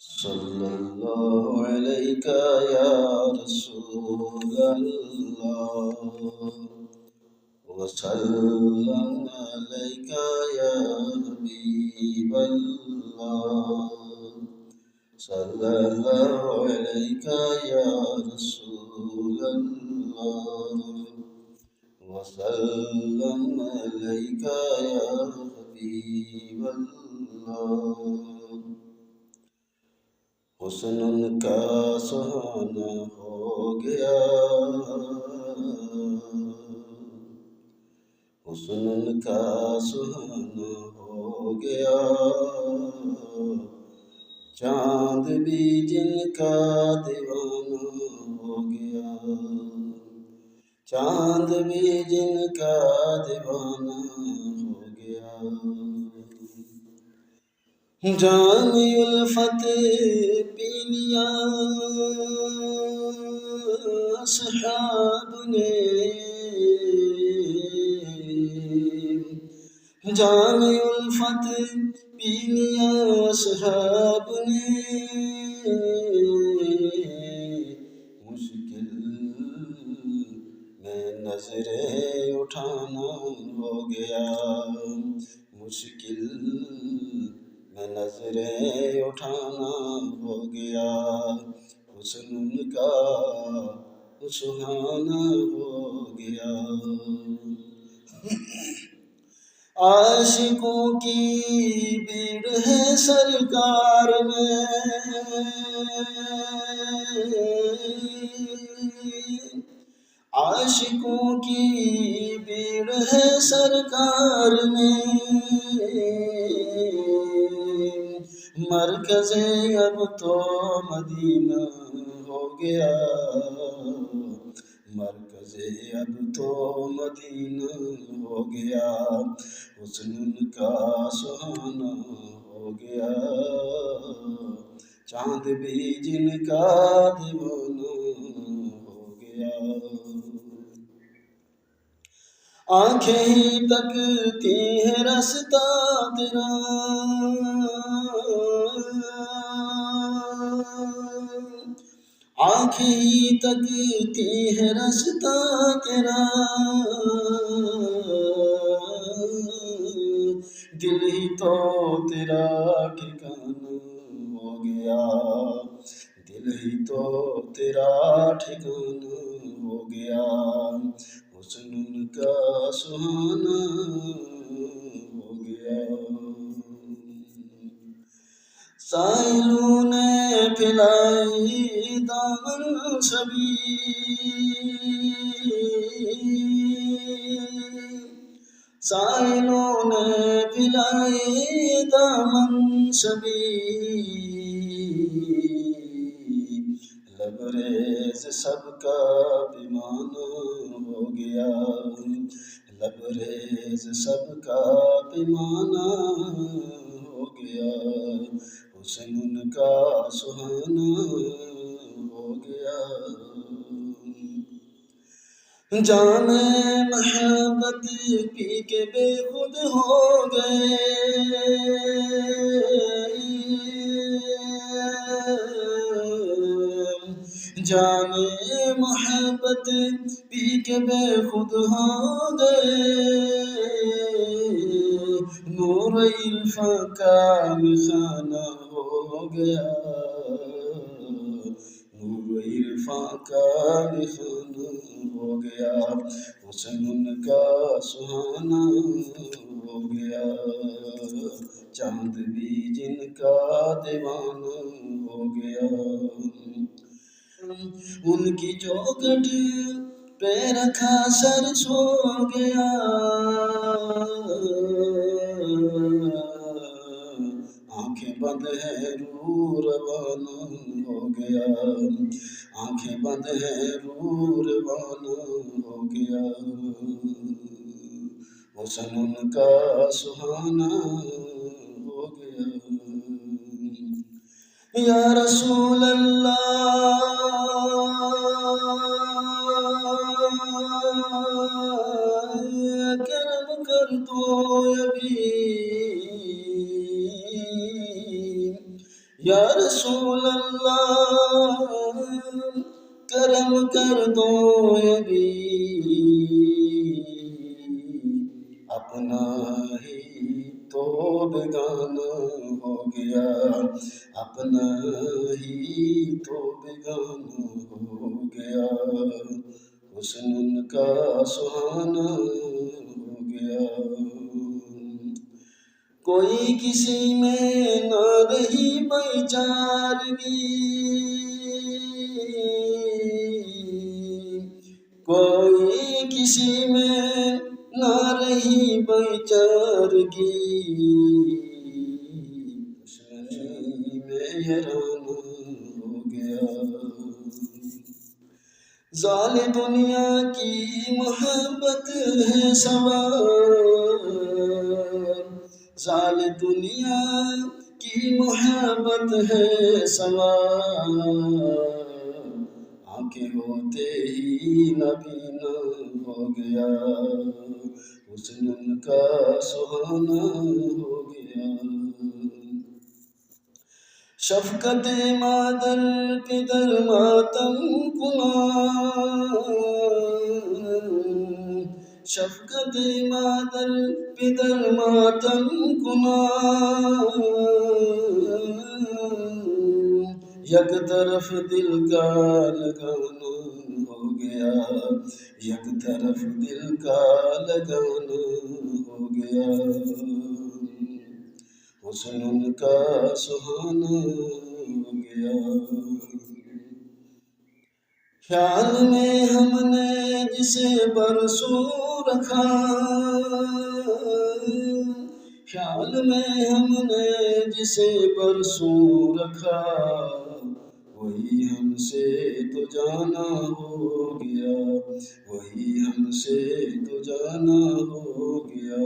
صلى الله عليك يا رسول الله وسلم عليك يا حبيب الله صلى الله عليك يا رسول الله وسلم عليك يا حبيب الله حسن کا سہانا ہو گیا حسن کا سہانا ہو گیا چاند بھی جن کا دیوانہ ہو گیا چاند بھی جن کا دیوانہ ہو گیا جام الفت پی لیا اصحاب نے جام الفت پی لیا اصحاب نے مشکل میں نظریں اٹھانا ہو گیا مشکل میں نظریں اٹھانا ہو گیا حسن ان کا سہانا ہو گیا عاشقوں کی بھیڑ ہے سرکار میں عاشقوں کی بھیڑ ہے سرکار میں مرکز اب تو مدینہ ہو گیا مرکز اب تو مدینہ ہو گیا حسن ان کا سہانا ہو گیا چاند بھی جن کا دیوانہ ہو گیا آنکھیں ہی تکتی ہیں رستہ تیرا آنکھیں ہی تکتی ہیں رستہ تیرا دل ہی تو تیرا ٹھکانہ ہو گیا دل ہی تو تیرا ٹھکانہ ہو گیا حسن ان کا سہانا ہو گیا سائلوں نے پھیلائی دامن سبھی سائلوں نے پھیلائی دامن سبھی لبریز سب کا پیمانہ ہو گیا لبریز سب کا پیمانہ ہو گیا حسن ان کا سہانا ہو گیا جام محبت پی کے بے خود ہو گئے جام محبت پی کے بے خود ہو گئے نور عرفاں کا نشانہ ہو گیا نور عرفاں کا نشانہ ہو گیا حسن ان کا سہانا ہو گیا چاند بھی جن کا دیوانہ ہو گیا ان کی چوکھٹ پہ رکھا سر سو گیا آنکھیں بند ہے روح روانہ ہو گیا آنکھیں بند ہے روح روانہ ہو گیا حسن ان کا سہانا ہو گیا یا رسول اللہ کرم کر دو ابھی یا رسول اللہ کرم کر دو یہ بھی اپنا ہی تو بیگانہ ہو گیا، اپنا ہی تو بیگانہ ہو گیا، حسن ان کا سہانا ہو گیا۔ کوئی کسی میں نہ رہی بھائی چارگی، کوئی کسی میں نہ رہی بھائی چارگی، دشمنی میں حیران ہو گیا۔ زال دنیا کی محبت ہے سوار، زال دنیا کی محبت ہے سوار، آنکھیں ہوتے ہی نبینا ہو گیا، حسن ان کا سہانا ہو گیا۔ شفقت مادر پدر ماتم کنان، شفقت مادر پدر ماتم کنان، یک طرف دل کا لگانا ہو گیا، یک طرف دل کا لگانا ہو گیا، حسن ان کا سہانا ہو گیا۔ خیال میں ہم نے جسے برسوں رکھا، خیال میں ہم نے جسے برسوں رکھا، وہی ہم سے تو جانا ہو گیا، وہی ہم سے تو جانا ہو گیا۔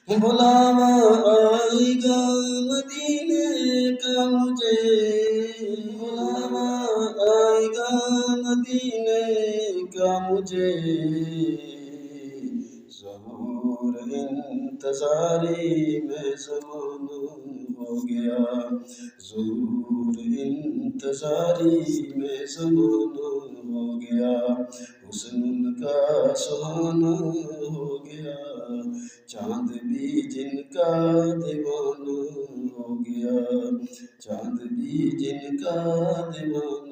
بلاوا آئے گا مدینے کا مجھے، بلاوا آئے گا مدینے کا مجھے، ظہور انتظاری میں زمانہ ہو گیا، ظہور انتظاری میں زمانہ ہو گیا، حسن ان کا سہانا ہو گیا، چاند بھی جن کا دیوانہ ہو گیا، چاند بھی جن کا دیوانہ